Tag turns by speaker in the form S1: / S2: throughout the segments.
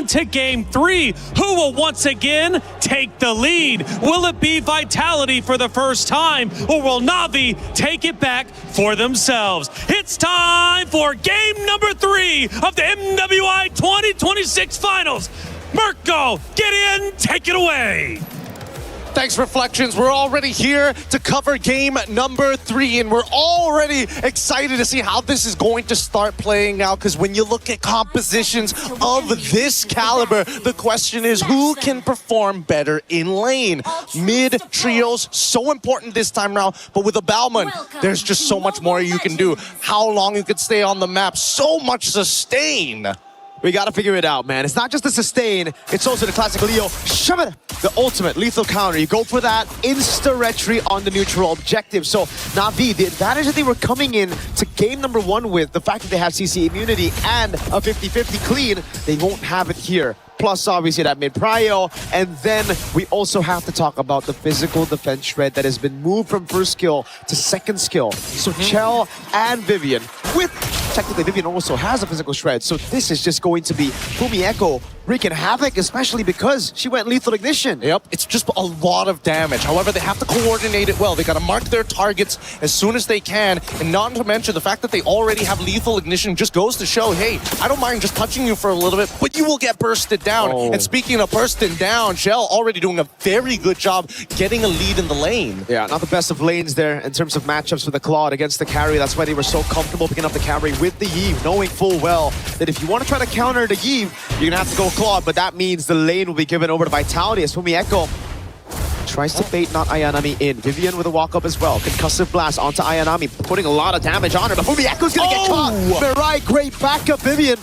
S1: To game 3, who will once again take the lead? Will it be Vitality for the first time, or will NAVI take it back for themselves? It's time for game number 3 of the MWI 2026 finals. Mirko, get in, take it away.
S2: Thanks, Reflections. We're already here to cover game number 3, and we're already excited to see how this is going to start playing out, because when you look at compositions of this caliber, the question is who can perform better in lane? Mid trios, so important this time around, but with a Bauman, there's just so much more you can do. How long you could stay on the map, so much sustain.
S3: We gotta figure it out, man. It's not just the sustain, it's also the classic Leo. Shove it! The ultimate lethal counter. You go for that insta-retry on the neutral objective. So NAVI, the advantage that they were coming in to game number 1 with, the fact that they have CC immunity and a 50-50 clean, they won't have it here. Plus, obviously, that mid-prio. And then we also have to talk about the physical defense shred that has been moved from first skill to second skill. So Chell and Vivian, with technically Vivian also has a physical shred. So this is just going to be Fumi Echo wreaking havoc, especially because she went lethal ignition.
S2: Yep, it's just a lot of damage. However, they have to coordinate it well. They got to mark their targets as soon as they can. And not to mention the fact that they already have lethal ignition just goes to show, hey, I don't mind just touching you for a little bit, but you will get bursted down. Oh. And speaking of bursting down, Shell already doing a very good job getting a lead in the lane.
S3: Yeah, not the best of lanes there in terms of matchups for the Claude against the carry. That's why they were so comfortable picking up the carry with the Yve, knowing full well that if you want to try to counter the Yve, you're going to have to go Claude, but that means the lane will be given over to Vitality as Fumi Echo tries to bait not Ayanami in. Vivian with a walk-up as well. Concussive blast onto Ayanami, putting a lot of damage on her, but Fumi Echo's going to get caught. Mirai, great backup, Vivian.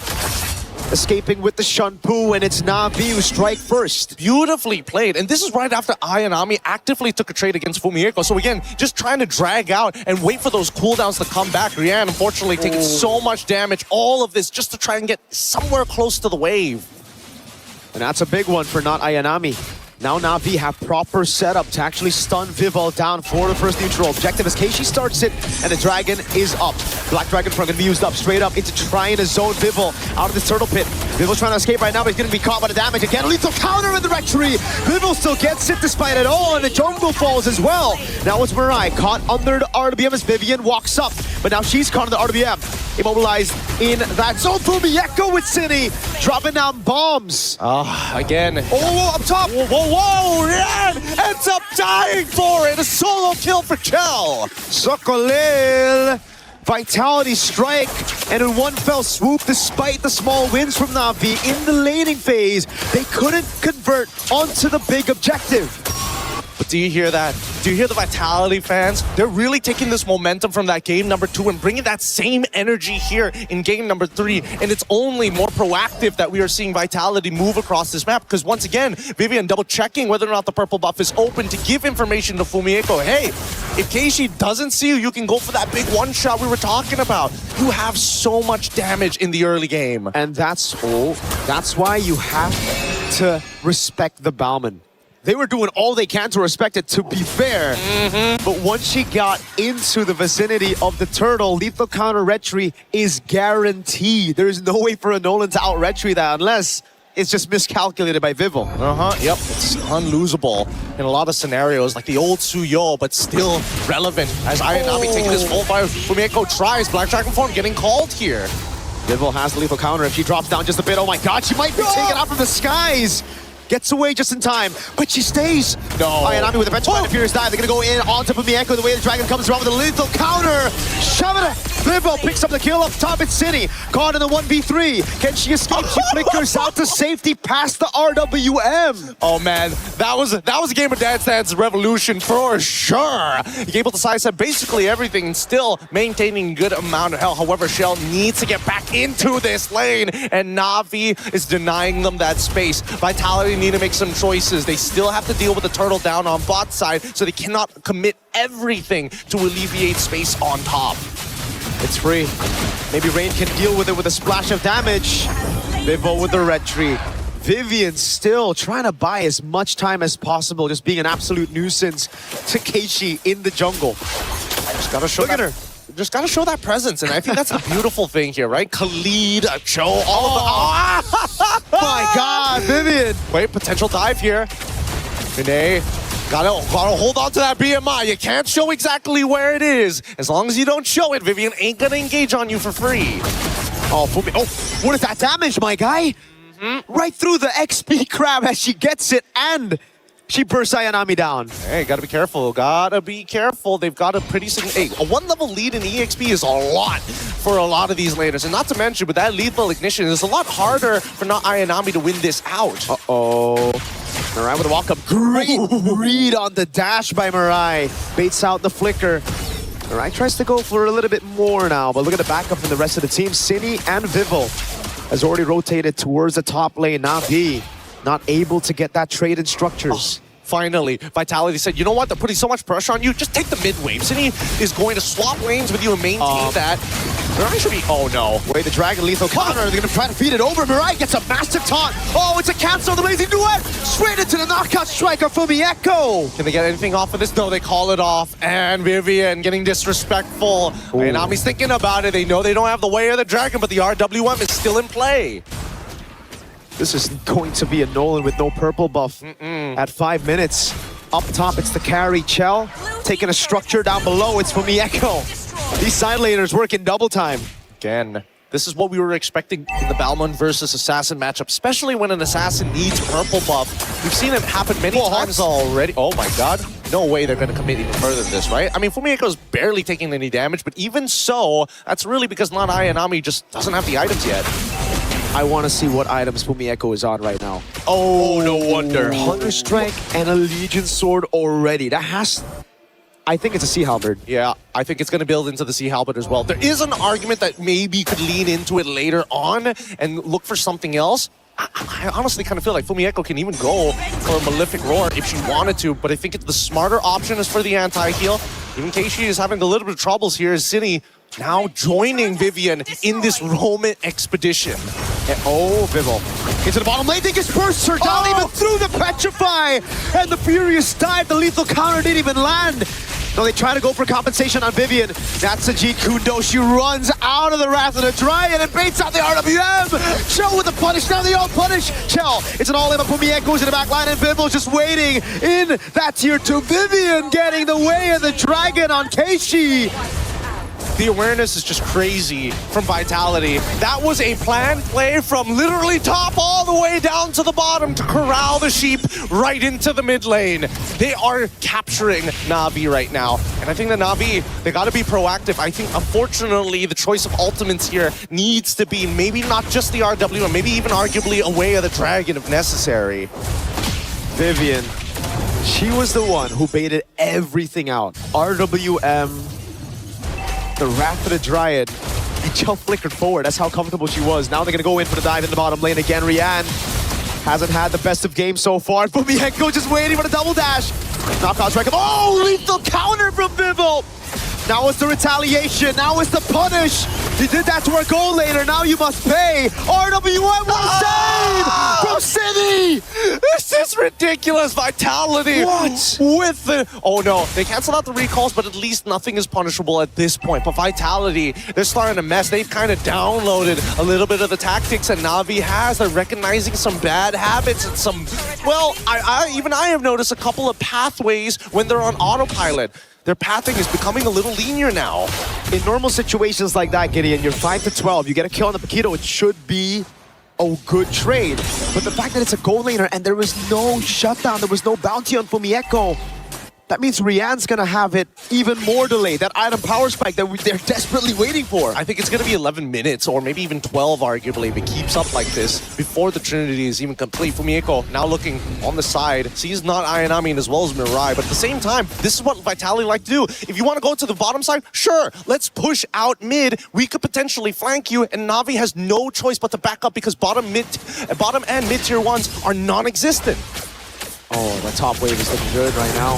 S3: Escaping with the Shunpu, and it's NAVI who strike first.
S2: Beautifully played, and this is right after Ayanami actively took a trade against Fumi Echo. So again, just trying to drag out and wait for those cooldowns to come back. Rian, unfortunately, taking so much damage. All of this just to try and get somewhere close to the wave.
S3: And that's a big one for not Ayanami. Now NAVI have proper setup to actually stun Vival down for the first neutral objective as Keishi starts it, and the Dragon is up. Black Dragon Front gonna be used up straight up into trying to zone Vival out of this turtle pit. Vival's trying to escape right now, but he's gonna be caught by the damage again. Lethal counter in the rectory. Vival still gets it despite it all, and the jungle falls as well. Now it's Mirai caught under the RWM as Vivian walks up, but now she's caught in the RWM. Immobilized in that zone. Fumi Echo with City, dropping down bombs.
S2: Again.
S3: Oh, up top.
S2: Whoa, Rian ends up dying for it. A solo kill for Kel.
S3: Sokolil. Vitality strike, and in one fell swoop, despite the small wins from NAVI in the laning phase, they couldn't convert onto the big objective.
S2: But do you hear that? Do you hear the Vitality fans? They're really taking this momentum from that game number 2 and bringing that same energy here in game number 3. And it's only more proactive that we are seeing Vitality move across this map. Because once again, Vivian double checking whether or not the purple buff is open to give information to Fumi Echo. Hey, if Keishi doesn't see you, you can go for that big one shot we were talking about. You have so much damage in the early game.
S3: And that's why you have to respect the Bauman. They were doing all they can to respect it, to be fair. But once she got into the vicinity of the turtle, lethal counter retry is guaranteed. There is no way for a Nolan to out retry that unless it's just miscalculated by Vival.
S2: Yep, it's unlosable in a lot of scenarios, like the old Suyo, but still relevant as Ayanami taking this full fire. Fumi Echo tries, Black Dragon form getting called here.
S3: Vival has the lethal counter. If she drops down just a bit, oh my god, she might be taken out from the skies. Gets away just in time, but she stays.
S2: No.
S3: Ayanami with a Petrified Furious Dive. They're gonna go in on top of Mieko. The way the Dragon comes around with a lethal counter. Shove it. Vival picks up the kill up top. It's City. Caught in the 1v3. Can she escape? She flickers out to safety past the RWM.
S2: Oh man, that was a game of Dance Dance Revolution for sure. You're able to sidestep basically everything and still maintaining a good amount of health. However, Shell needs to get back into this lane, and Navi is denying them that space. Vitality need to make some choices. They still have to deal with the turtle down on bot side, so they cannot commit everything to alleviate space on top.
S3: It's free. Maybe Rain can deal with it with a splash of damage. Vivo with the retry. Vivian still trying to buy as much time as possible, just being an absolute nuisance to Keishi in the jungle.
S2: Just gotta show
S3: Look at her.
S2: just gotta show that presence, and I think that's the beautiful thing here, right? Khalid, Cho, all of the...
S3: My God, Vivian!
S2: Wait, potential dive here. Renee, gotta hold on to that BMI. You can't show exactly where it is. As long as you don't show it, Vivian ain't gonna engage on you for free.
S3: Oh, what is that damage, my guy? Right through the XP crab as she gets it, and she bursts Ayanami down.
S2: Hey, gotta be careful. Gotta be careful. They've got a pretty a one-level lead in EXP is a lot for a lot of these laners. And not to mention, with that lethal ignition, it's a lot harder for not Ayanami to win this out.
S3: Uh-oh. Mirai with a walk-up. Great read on the dash by Mirai. Baits out the flicker. Mirai tries to go for a little bit more now, but look at the backup from the rest of the team. Cine and Vival has already rotated towards the top lane. NAVI not able to get that trade in structures.
S2: Finally, Vitality said, you know what, they're putting so much pressure on you, just take the mid wave. Cine is going to swap lanes with you and maintain that. Mirai should be, oh no.
S3: Wait, the Dragon lethal counter, they're gonna try to feed it over. Mirai gets a massive taunt. Oh, it's a cancel, the amazing duet. Straight into the knockout striker from the Echo.
S2: Can they get anything off of this? No, they call it off. And Vivian getting disrespectful. Ayanami's thinking about it. They know they don't have the way of the Dragon, but the RWM is still in play.
S3: This is going to be a Nolan with no purple buff at 5 minutes. Up top, it's the carry, Chell. Taking a structure down below, it's from the Echo. These side laners working double time.
S2: Again, this is what we were expecting in the Balmond versus Assassin matchup, especially when an Assassin needs purple buff. We've seen it happen many times already. Oh my God. No way they're going to commit even further than this, right? I mean, Fumieko's barely taking any damage, but even so, that's really because Not Ayanami just doesn't have the items yet.
S3: I want to see what items Fumiko is on right now.
S2: Oh, no wonder.
S3: Hunter Strength and a Legion Sword already. That has... I think it's a Sea Halberd.
S2: Yeah, I think it's going to build into the Sea Halberd as well. There is an argument that maybe could lean into it later on and look for something else. I honestly kind of feel like Fumiko can even go for a Malefic Roar if she wanted to, but I think it's the smarter option is for the anti-heal. Even Keishi is having a little bit of troubles here as Cine now joining Vivian in this Roman expedition.
S3: And, oh, Vival. Into the bottom lane, they just burst her down even through the Petrify! And the Furious dive, the lethal counter didn't even land. No, they try to go for compensation on Vivian. That's a Jeet Kundo. She runs out of the Wrath of the Dryad and baits out the RWM. Chell with the punish. Now they all punish. Chell, it's an all-in, but Pumie goes in the back line, and Vival's just waiting in that tier 2. Vivian getting the way of the dragon on Keishi.
S2: The awareness is just crazy from Vitality. That was a planned play from literally top all the way down to the bottom to corral the sheep right into the mid lane. They are capturing Navi right now. And I think that Navi, they got to be proactive. I think, unfortunately, the choice of ultimates here needs to be maybe not just the RW, and maybe even arguably a way of the dragon if necessary.
S3: Vivian, she was the one who baited everything out. RWM, the Wrath of the Dryad, and Chell flickered forward. That's how comfortable she was. Now they're going to go in for the dive in the bottom lane again. Rian hasn't had the best of games so far. Fumiko just waiting for the double dash. Knockout strike. Oh, lethal counter from Vival. Now it's the retaliation. Now it's the punish. You did that to our goal laner. Now you must pay. RWM will save from City.
S2: This is ridiculous. Vitality.
S3: What?
S2: With the... Oh no, they cancel out the recalls, but at least nothing is punishable at this point. But Vitality, they're starting to mess. They've kind of downloaded a little bit of the tactics that Navi has. They're recognizing some bad habits and some... Well, even I have noticed a couple of pathways when they're on autopilot. Their pathing is becoming a little linear now.
S3: In normal situations like that, Gideon, you're 5 to 12. You get a kill on the Paquito, it should be a good trade. But the fact that it's a goal laner and there was no shutdown, there was no bounty on Fumiko, that means Rian's gonna have it even more delayed. That item power spike that they're desperately waiting for.
S2: I think it's gonna be 11 minutes or maybe even 12 arguably if it keeps up like this before the Trinity is even complete. Fumiko now looking on the side, sees not Ayanami as well as Mirai, but at the same time, this is what Vitality like to do. If you want to go to the bottom side, sure, let's push out mid. We could potentially flank you, and Navi has no choice but to back up because bottom and mid tier 1s are non-existent.
S3: Oh, the top wave is looking good right now.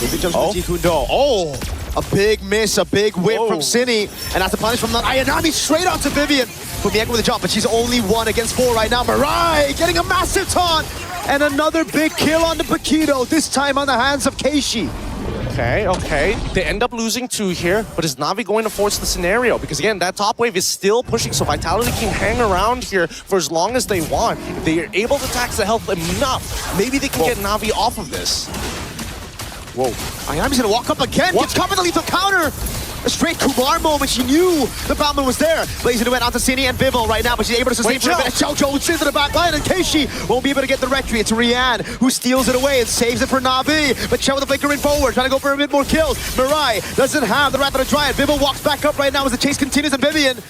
S3: Maybe jumps with Jeet Kundo. Oh, a big miss, a big whip from Cine. And that's the punish from Ayanami straight onto Vivian. Fumiko with a jump, but she's only 1 against 4 right now. Mirai getting a massive taunt. And another big kill on the Paquito, this time on the hands of Keishi.
S2: Okay. They end up losing 2 here, but is Navi going to force the scenario? Because again, that top wave is still pushing, so Vitality can hang around here for as long as they want. If they are able to tax the health enough, maybe they can get Navi off of this.
S3: Whoa. Ayami's gonna walk up again.
S2: What?
S3: Gets covered the lethal counter. A straight Kumar moment. She knew the Batman was there. Blazing went onto Cini and Vival right now, but she's able to sustain for a bit. Chow goes into the back line, and Keishi won't be able to get the retry. It's Rian who steals it away and saves it for Navi. But Chow with the flicker in forward, trying to go for a bit more kills. Mirai doesn't have the Wrath of the Dryad. Vival walks back up right now as the chase continues, and Vivian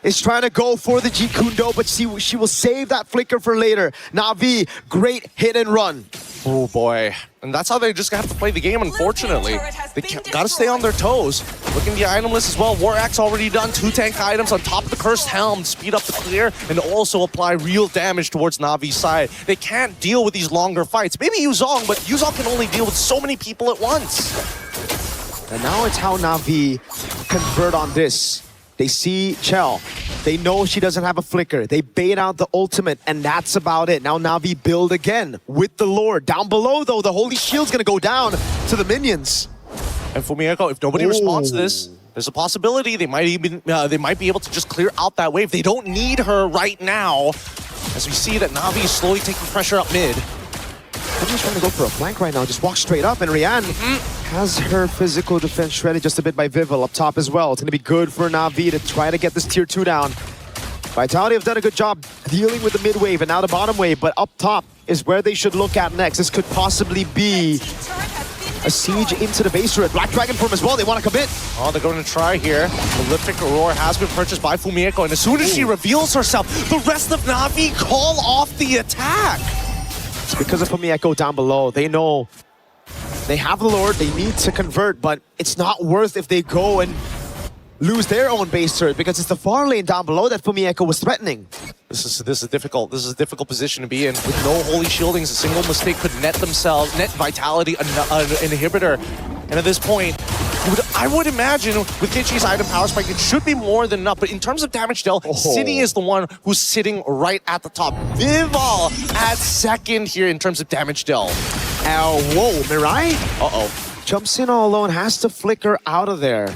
S3: is trying to go for the G Kundo, but she will save that flicker for later. Navi, great hit and run.
S2: Oh boy. And that's how they just have to play the game, unfortunately. They gotta stay on their toes. Looking at the item list as well, War Axe already done 2 tank items on top of the Cursed Helm, speed up the clear, and also apply real damage towards Navi's side. They can't deal with these longer fights. Maybe Yuzong, but Yuzong can only deal with so many people at once.
S3: And now it's how Navi convert on this. They see Chell. They know she doesn't have a flicker. They bait out the ultimate, and that's about it. Now Navi build again with the Lord. Down below, though, the Holy Shield's gonna go down to the minions.
S2: And Fumieko, if nobody responds to this, there's a possibility they might be able to just clear out that wave. They don't need her right now, as we see that Navi is slowly taking pressure up mid.
S3: Navi's trying to go for a flank right now. Just walk straight up, and Rian has her physical defense shredded just a bit by Vival up top as well. It's gonna be good for Navi to try to get this tier 2 down. Vitality have done a good job dealing with the mid wave and now the bottom wave, but up top is where they should look at next. This could possibly be a siege into the base turret. Black Dragon form as well, they want to commit.
S2: Oh, they're going to try here. Prolific Aurora has been purchased by Fumieko, and as soon as she reveals herself, the rest of Navi call off the attack.
S3: It's because of Fumieko down below. They know they have the Lord, they need to convert, but it's not worth if they go and lose their own base turret, because it's the far lane down below that Fumieko was threatening.
S2: This is difficult. This is a difficult position to be in. With no holy shieldings, a single mistake could net Vitality an inhibitor. And at this point, I would imagine with Kichi's item power spike, it should be more than enough. But in terms of damage dealt, Cini is the one who's sitting right at the top. Vival at second here in terms of damage dealt.
S3: Whoa, Mirai? Jumps in all alone, has to flicker out of there.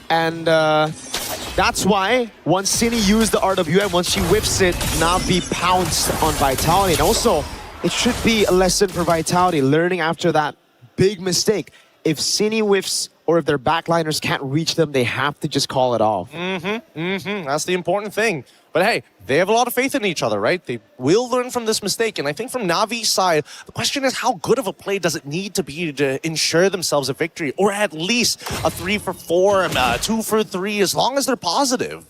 S3: And that's why once Cini used the RWM, once she whips it, Navi pounced on Vitality. And also, it should be a lesson for Vitality, learning after that big mistake. If Cini whiffs or if their backliners can't reach them, they have to just call it off.
S2: That's the important thing. But hey, they have a lot of faith in each other, right? They will learn from this mistake. And I think from Navi's side, the question is how good of a play does it need to be to ensure themselves a victory? Or at least a 3 for 4, 2 for 3, as long as they're positive.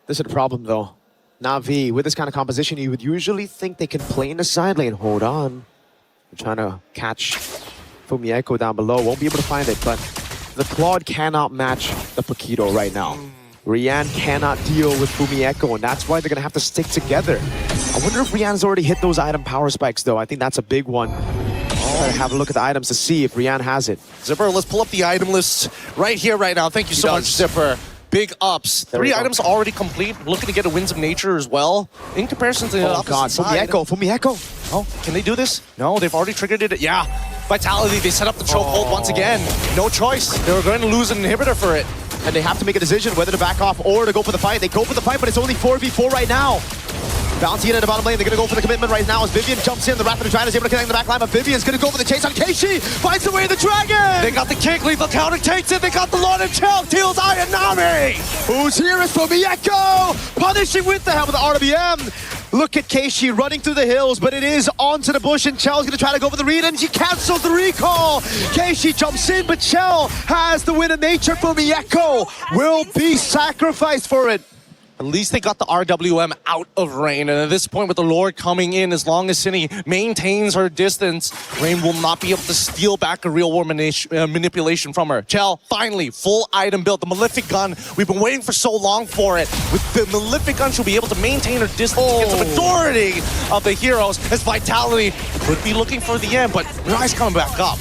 S3: This is the problem, though. Navi, with this kind of composition, you would usually think they can play in the side lane. Hold on. They're trying to catch Fumieko down below. Won't be able to find it, but the Claude cannot match the Paquito right now. Rian cannot deal with Fumieko, and that's why they're going to have to stick together. I wonder if Rian's already hit those item power spikes, though. I think that's a big one. Try to have a look at the items to see if Rian has it.
S2: Zipper, let's pull up the item list right here, right now. Thank you so much, Zipper. Big ups. 3 items already complete. Looking to get a Winds of Nature as well. In comparison to the opposite side.
S3: Fumieko.
S2: Oh, can they do this? No, they've already triggered it. Yeah. Vitality, they set up the chokehold once again. No choice. They were going to lose an inhibitor for it.
S3: And they have to make a decision whether to back off or to go for the fight. They go for the fight, but it's only 4v4 right now. Bounty in at the bottom lane. They're going to go for the commitment right now as Vivian jumps in. The Wrath of the Dryad is able to connect the back line, but Vivian's going to go for the chase on Keishi. Finds the way of the dragon.
S2: They got the kick. Lethal counter takes it. They got the Lord of Chell. Deals Ayanami.
S3: Who's here is Fumieko. Punishing with the help of the RWM. Look at Keishi running through the hills, but it is onto the bush, and Chell's going to try to go for the read, and she cancels the recall. Keishi jumps in, but Chell has the win of nature. Fumieko will be sacrificed for it.
S2: At least they got the RWM out of Rain, and at this point with the Lord coming in, as long as Cini maintains her distance, Rain will not be able to steal back a real war manipulation from her. Chell, finally, full item build. The Malefic Gun, we've been waiting for so long for it. With the Malefic Gun, she'll be able to maintain her distance against the majority of the heroes, as Vitality could be looking for the end, but Mirai's coming back up.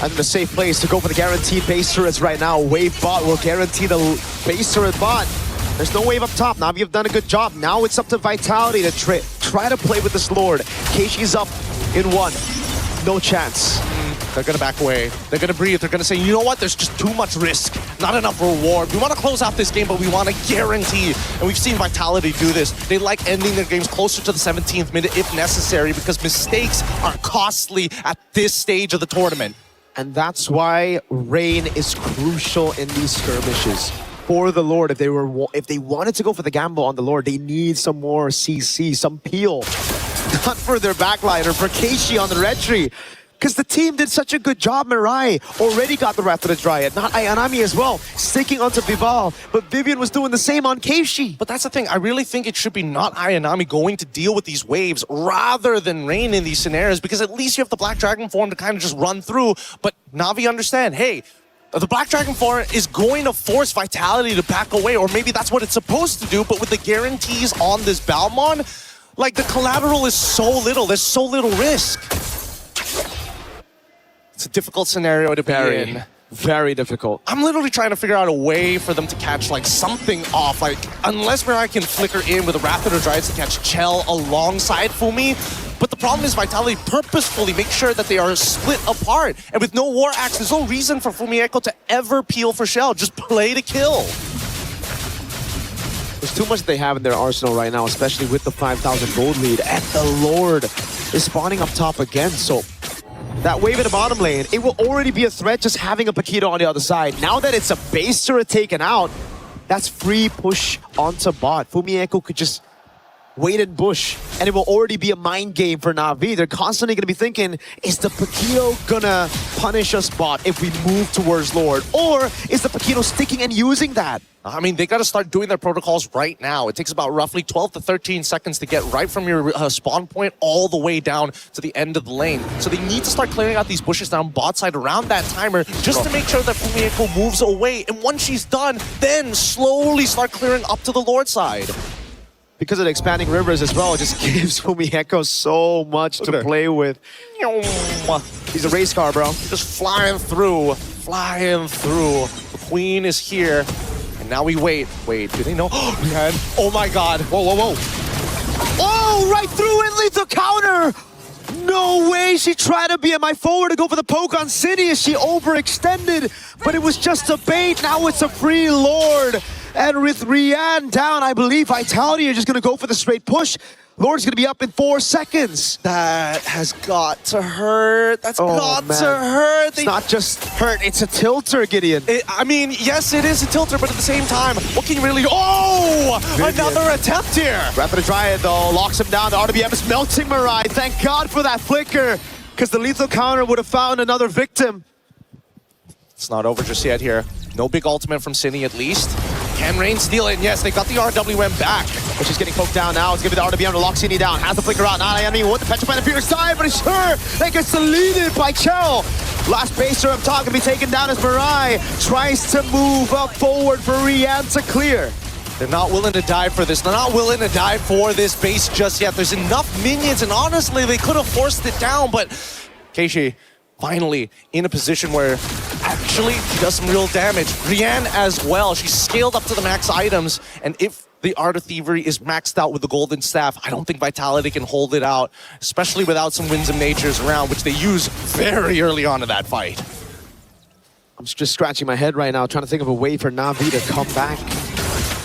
S3: I think a safe place to go for the guaranteed base turrets right now. Wave bot will guarantee the base turret bot. There's no wave up top. Navi have done a good job. Now it's up to Vitality to try to play with this Lord. Keishi's up in 1. No chance.
S2: They're gonna back away. They're gonna breathe. They're gonna say, you know what? There's just too much risk, not enough reward. We want to close out this game, but we want to guarantee. And we've seen Vitality do this. They like ending their games closer to the 17th minute if necessary, because mistakes are costly at this stage of the tournament.
S3: And that's why Rain is crucial in these skirmishes. For the Lord, if they wanted to go for the gamble on the Lord, they need some more CC, some peel. Not for their backliner, for Keishi on the red tree. Because the team did such a good job. Mirai already got the Wrath of the Dryad, not Ayanami as well, sticking onto Vival. But Vivian was doing the same on Keishi.
S2: But that's the thing, I really think it should be not Ayanami going to deal with these waves rather than Rain in these scenarios, because at least you have the Black Dragon form to kind of just run through. But Navi understand, hey, the Black Dragon form is going to force Vitality to back away, or maybe that's what it's supposed to do, but with the guarantees on this Balmon, like the collateral is so little, there's so little risk. It's a difficult scenario to be in.
S3: Very difficult.
S2: I'm literally trying to figure out a way for them to catch like something off. Like, unless Mirai can flicker in with the Wrath of the Dryads to catch Chell alongside Fumi. But the problem is Vitality purposefully make sure that they are split apart. And with no War Axe, there's no reason for Fumieko to ever peel for Shell. Just play to kill.
S3: There's too much they have in their arsenal right now, especially with the 5,000 gold lead. And the Lord is spawning up top again, so that wave in the bottom lane, it will already be a threat just having a Paquito on the other side. Now that it's a base turret taken out, that's free push onto bot. Fumieko could just wait in bush, and it will already be a mind game for Navi. They're constantly going to be thinking, is the Paquito gonna punish us bot if we move towards Lord? Or is the Paquito sticking and using that?
S2: I mean, they got to start doing their protocols right now. It takes about roughly 12 to 13 seconds to get right from your spawn point all the way down to the end of the lane. So they need to start clearing out these bushes down bot side around that timer just to make sure that Fumieko moves away. And once she's done, then slowly start clearing up to the Lord side.
S3: Because of the expanding rivers as well, it just gives Fumieko so much to play with. He's a race car, bro.
S2: Just flying through, flying through. The queen is here. And now we wait. Wait, do they know? Oh my god. Whoa, whoa, whoa.
S3: Oh, right through it, lethal counter! No way, she tried to be at my forward to go for the poke on City as she overextended, but it was just a bait. Now it's a free Lord. And with Rian down, I believe Vitality are just gonna go for the straight push. Lord's gonna be up in 4 seconds.
S2: That has got to hurt. That's got to hurt.
S3: It's not just hurt, it's a tilter, Gideon.
S2: I mean, yes, it is a tilter, but at the same time, what can you really do? Oh! Vivian. Another attempt here.
S3: Wrath of the Dryad, though, locks him down. The RWM is melting Mirai. Thank God for that flicker, because the lethal counter would have found another victim.
S2: It's not over just yet here. No big ultimate from Cine at least. Can Rain steal it? And yes, they got the RWM back.
S3: But she's getting poked down now. It's giving the RWM to lock Cine down. Has the flicker out. Not Ayanami with the Petrify Fear side, but it's her that gets deleted by Chell. Last baser up top can be taken down as Mirai tries to move up forward for Rian to clear.
S2: They're not willing to die for this. They're not willing to die for this base just yet. There's enough minions, and honestly, they could have forced it down, but Keishi finally in a position where actually she does some real damage. Rian as well. She's scaled up to the max items, and if the Art of Thievery is maxed out with the Golden Staff, I don't think Vitality can hold it out, especially without some Winds of Natures around, which they use very early on in that fight.
S3: I'm just scratching my head right now, trying to think of a way for Navi to come back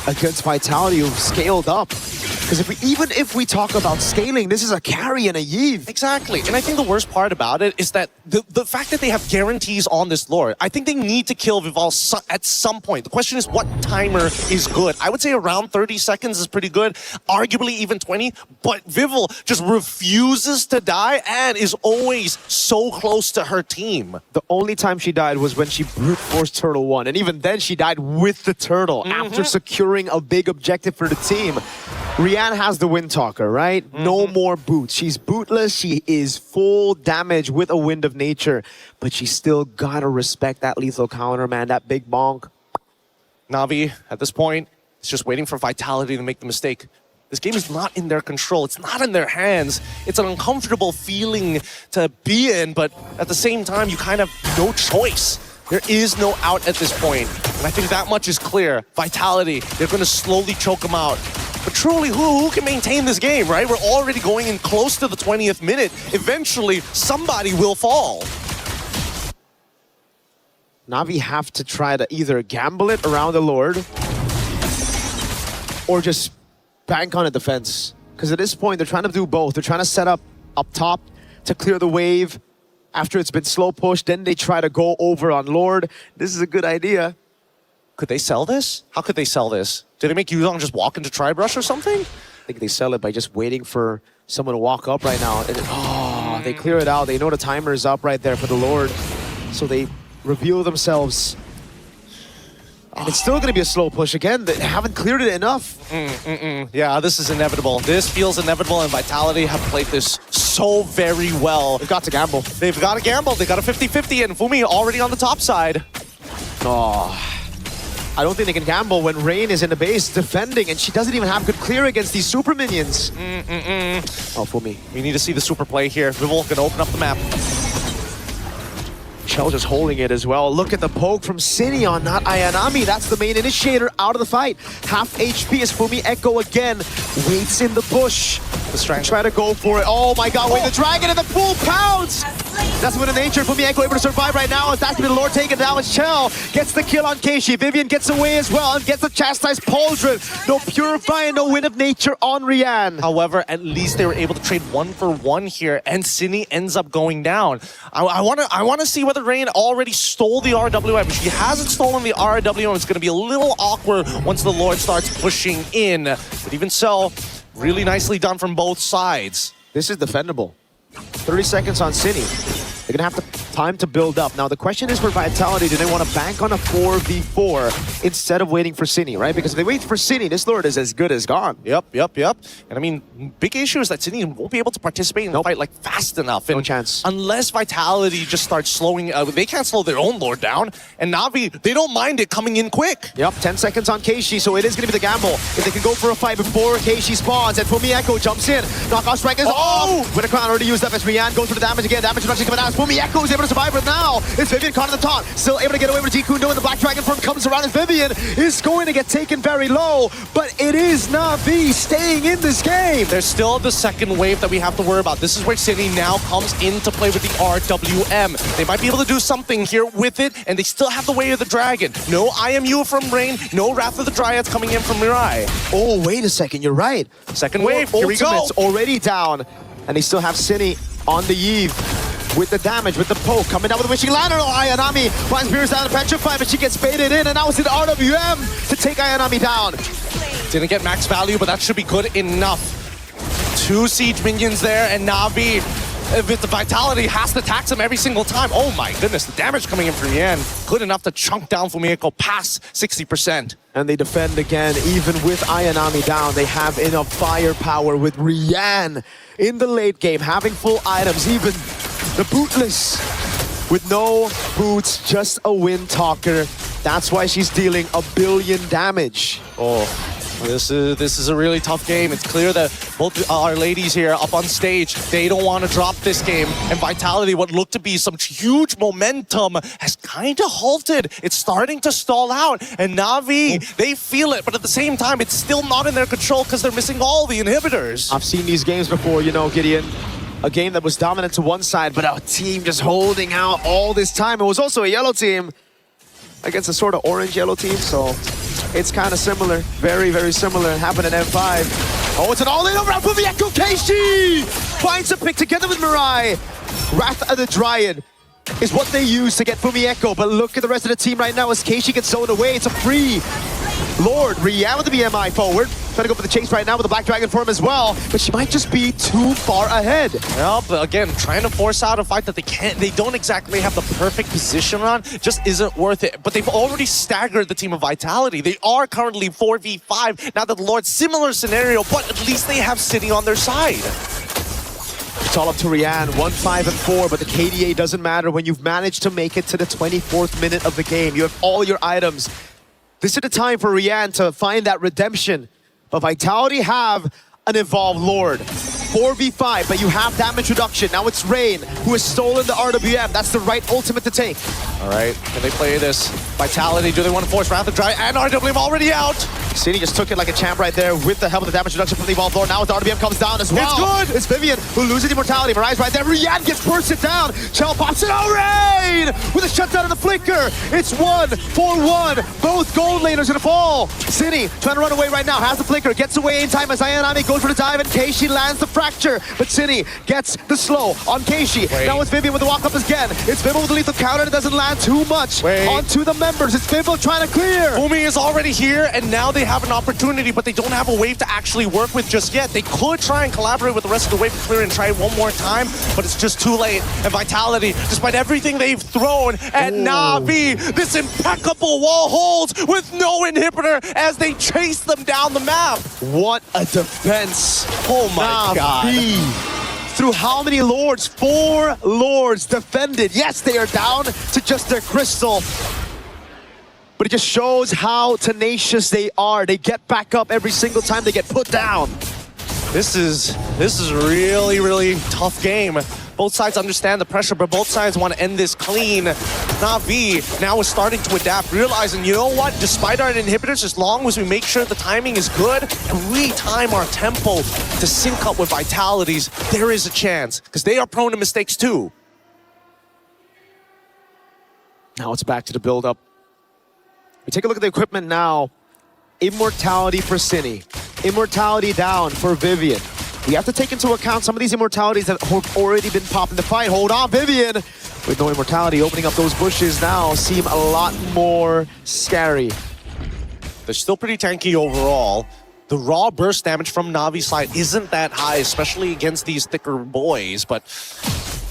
S3: against Vitality, who've scaled up. Because even if we talk about scaling, this is a carry and a Yve.
S2: Exactly. And I think the worst part about it is that the fact that they have guarantees on this Lord, I think they need to kill Vival at some point. The question is what timer is good. I would say around 30 seconds is pretty good, arguably even 20, but Vival just refuses to die and is always so close to her team.
S3: The only time she died was when she brute forced Turtle 1, and even then she died with the Turtle after securing a big objective for the team. Rian has the Wind Talker, right? No more boots. She's bootless. She is full damage with a Wind of Nature, but she still gotta respect that lethal counter, man. That big bonk.
S2: Navi, at this point, is just waiting for Vitality to make the mistake. This game is not in their control. It's not in their hands. It's an uncomfortable feeling to be in, but at the same time, you kind of have no choice. There is no out at this point. And I think that much is clear. Vitality, they're going to slowly choke them out. But truly, who can maintain this game, right? We're already going in close to the 20th minute. Eventually, somebody will fall.
S3: Navi have to try to either gamble it around the Lord or just bank on a defense. Because at this point, they're trying to do both. They're trying to set up top to clear the wave after it's been slow pushed. Then they try to go over on Lord. This is a good idea.
S2: Could they sell this? How could they sell this? Did they make Yuzong just walk into Tribe Rush or something?
S3: I think they sell it by just waiting for someone to walk up right now. And they clear it out. They know the timer is up right there for the Lord. So they reveal themselves. And it's still going to be a slow push again. They haven't cleared it enough.
S2: Yeah, this is inevitable. This feels inevitable, and Vitality have played this so very well.
S3: They've got to gamble.
S2: They've got to gamble. They got a 50-50, and Fumi already on the top side.
S3: I don't think they can gamble when Rain is in the base defending, and she doesn't even have good clear against these super minions. Oh, Fumi.
S2: We need to see the super play here. Vivol can open up the map.
S3: Shell just holding it as well. Look at the poke from Sinion, not Ayanami. That's the main initiator out of the fight. Half HP as Fumi Echo again waits in the bush. Try to go for it. Oh my god, wait, the dragon and the full pounce! That's what the nature Fumi Echo able to survive right now. As that's been the Lord taken down as Chell gets the kill on Keishi. Vivian gets away as well and gets the chastised Pauldron. No Purify and no Win of Nature on Rian.
S2: However, at least they were able to trade 1-for-1 here, and Cine ends up going down. I want to see whether Rain already stole the RWM. If she hasn't stolen the RWM, it's going to be a little awkward once the Lord starts pushing in. But even so, really nicely done from both sides.
S3: This is defendable. 30 seconds on Cine. They're gonna have time to build up. Now the question is for Vitality, do they want to bank on a 4v4 instead of waiting for Cine, right? Because if they wait for Cine, this Lord is as good as gone.
S2: Yep. And I mean, big issue is that Cine won't be able to participate in the fight like fast enough. And
S3: no chance.
S2: Unless Vitality just starts slowing, they can't slow their own Lord down. And Navi, they don't mind it coming in quick.
S3: Yep, 10 seconds on Keishi, so it is going to be the gamble. If they can go for a fight before Keishi spawns, and Fumi Echo jumps in. Knockout strike is off! With a crown already used up as Rian goes for the damage again. Damage reduction coming out. Fumi Echo is able to survive, but now it's Vivian caught in the taunt. Still able to get away with Jikundo, and the Black Dragon form comes around, and Vivian is going to get taken very low. But it is Navi staying in this game.
S2: There's still the second wave that we have to worry about. This is where Cine now comes into play with the RWM. They might be able to do something here with it, and they still have the Way of the Dragon. No IMU from Rain, no Wrath of the Dryads coming in from Mirai.
S3: Oh, wait a second, you're right.
S2: Second wave, here we go.
S3: Ultimate's already down, and they still have Cine on the eve. With the damage, with the poke, coming down with the Wishing Lantern. Oh, Ayanami finds Beerus down to Petrify, but she gets baited in, and now it's an RWM to take Ayanami down.
S2: Didn't get max value, but that should be good enough. 2 siege minions there, and Navi, with the Vitality, has to tax him every single time. Oh my goodness, the damage coming in from Yan. Good enough to chunk down Fumiko past 60%.
S3: And they defend again, even with Ayanami down. They have enough firepower with Rian in the late game, having full items, even the bootless with no boots, just a wind talker. That's why she's dealing 1 billion damage.
S2: Oh, this is a really tough game. It's clear that both our ladies here up on stage, they don't want to drop this game. And Vitality, what looked to be some huge momentum, has kind of halted. It's starting to stall out. And Navi, they feel it, but at the same time, it's still not in their control because they're missing all the inhibitors.
S3: I've seen these games before, you know, Gideon. A game that was dominant to one side, but our team just holding out all this time. It was also a yellow team against a sort of orange-yellow team, so it's kind of similar. Very, very similar. It happened in M5. Oh, it's an all-in over on Fumi Echo. Keishi finds a pick together with Mirai. Wrath of the Dryad is what they use to get Fumi Echo, but look at the rest of the team right now as Keishi gets zoned away. It's a free Lord. Rian with the BMI forward. Trying to go for the chase right now with the Black Dragon form as well, but she might just be too far ahead.
S2: Well, but again, trying to force out a fight that they don't exactly have the perfect position on just isn't worth it. But they've already staggered the team of Vitality. They are currently 4v5. Now that the Lord, similar scenario, but at least they have City on their side.
S3: It's all up to Rian, 1-5-4, but the KDA doesn't matter when you've managed to make it to the 24th minute of the game. You have all your items. This is the time for Rian to find that redemption. But Vitality have an evolved Lord. 4v5, but you have damage reduction. Now it's Rain, who has stolen the RWM. That's the right ultimate to take.
S2: All right, can they play this? Vitality, do they want to force Wrath of Dry? And RWM already out!
S3: City just took it like a champ right there with the help of the damage reduction from the Evolved Lord. Now as the RWM comes down as well.
S2: It's good!
S3: It's Vivian who loses immortality. Mirai's right there. Rian gets bursted down. Chell pops it. Oh, Rain! With a shutdown and the flicker. It's 1-4-1. Both gold laners gonna fall. City trying to run away right now. Has the flicker. Gets away in time as Ayanami goes for the dive and Keishi lands the fracture. But City gets the slow on Keishi. Now it's Vivian with the walk up again. It's Vivian with the lethal counter and it doesn't land too much. Onto the members. It's Vivian trying to clear.
S2: Umi is already here and now they have an opportunity, but they don't have a wave to actually work with just yet. They could try and collaborate with the rest of the wave to clear and try it one more time, but it's just too late. And Vitality, despite everything they've thrown at Navi, this impeccable wall holds with no inhibitor as they chase them down the map.
S3: What a defense.
S2: Oh my God.
S3: Through how many lords? 4 lords defended. Yes, they are down to just their crystal. But it just shows how tenacious they are. They get back up every single time they get put down.
S2: This is really, really tough game. Both sides understand the pressure, but both sides want to end this clean. Navi now is starting to adapt, realizing, you know what? Despite our inhibitors, as long as we make sure the timing is good and we time our tempo to sync up with Vitality's, there is a chance, because they are prone to mistakes too.
S3: Now it's back to the build-up. We take a look at the equipment now. Immortality for Cine. Immortality down for Vivian. We have to take into account some of these immortalities that have already been popping the fight. Hold on, Vivian! With no immortality, opening up those bushes now seem a lot more scary.
S2: They're still pretty tanky overall. The raw burst damage from Navi's side isn't that high, especially against these thicker boys, but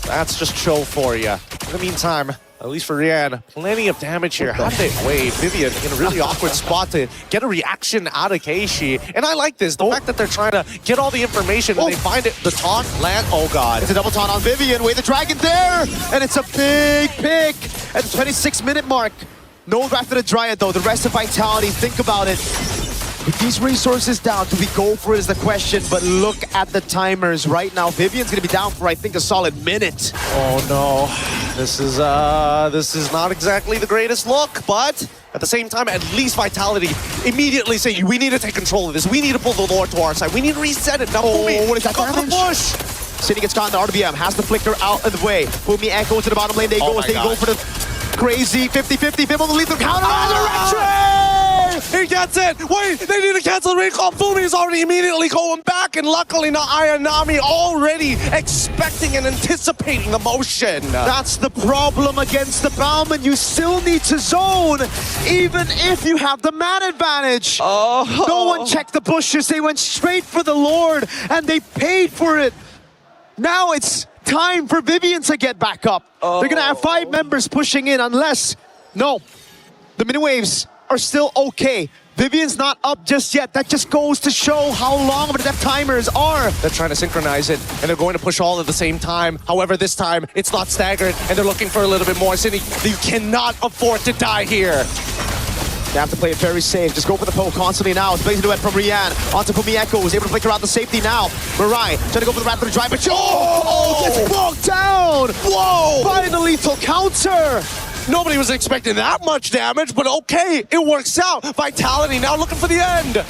S2: that's just show for you. In the meantime, at least for Rian, plenty of damage here. How did they wait? Vivian in a really awkward spot to get a reaction out of Keishi. And I like this, the fact that they're trying to get all the information and they find it, the taunt, land, oh God.
S3: It's a double taunt on Vivian, with the dragon there! And it's a big pick at the 26-minute mark. No Wrath of the Dryad though, the rest of Vitality, think about it. With these resources down, do we go for it is the question, but look at the timers right now. Vivian's gonna be down for, I think, a solid minute.
S2: Oh no, this is not exactly the greatest look, but at the same time, at least Vitality immediately say, we need to take control of this. We need to pull the Lord to our side. We need to reset it. Now, Fumi,
S3: what is that
S2: go for the push.
S3: City gets caught in the RWM, has the flicker out of the way. Fumi echoes to the bottom lane, they go for the crazy 50-50, Viv on the lethal counter, resurrection!
S2: He gets it! Wait, they need to cancel the recall. Fumi is already immediately going back, and luckily not Ayanami already expecting and anticipating the motion.
S3: That's the problem against the Bauman. You still need to zone, even if you have the man advantage. No one checked the bushes. They went straight for the Lord, and they paid for it. Now it's time for Vivian to get back up. They're gonna have 5 members pushing in unless, no, the mini waves are still okay. Vivian's not up just yet. That just goes to show how long of the death timers are.
S2: They're trying to synchronize it, and they're going to push all at the same time. However, this time, it's not staggered, and they're looking for a little bit more. City, you cannot afford to die here.
S3: They have to play it very safe. Just go for the poke constantly now. It's blazing duet from Rian. Onto Fumi Echo, who's able to flicker out the safety now. Mirai trying to go for the Wrath of the Dry, but gets blocked down! Whoa! By the lethal counter!
S2: Nobody was expecting that much damage, but okay, it works out. Vitality now looking for the end.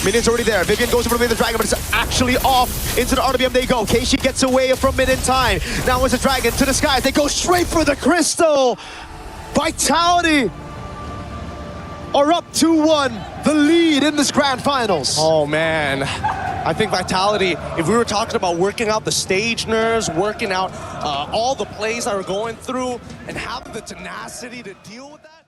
S3: Minion's already there. Vivian goes over to the dragon, but it's actually off. Into the RWM they go. Keishi gets away from mid in time. Now it's a dragon to the skies. They go straight for the crystal. Vitality are up 2-1. The lead in this grand finals.
S2: Oh man, I think Vitality, if we were talking about working out the stage nerves, working out all the plays that we're going through, and having the tenacity to deal with that.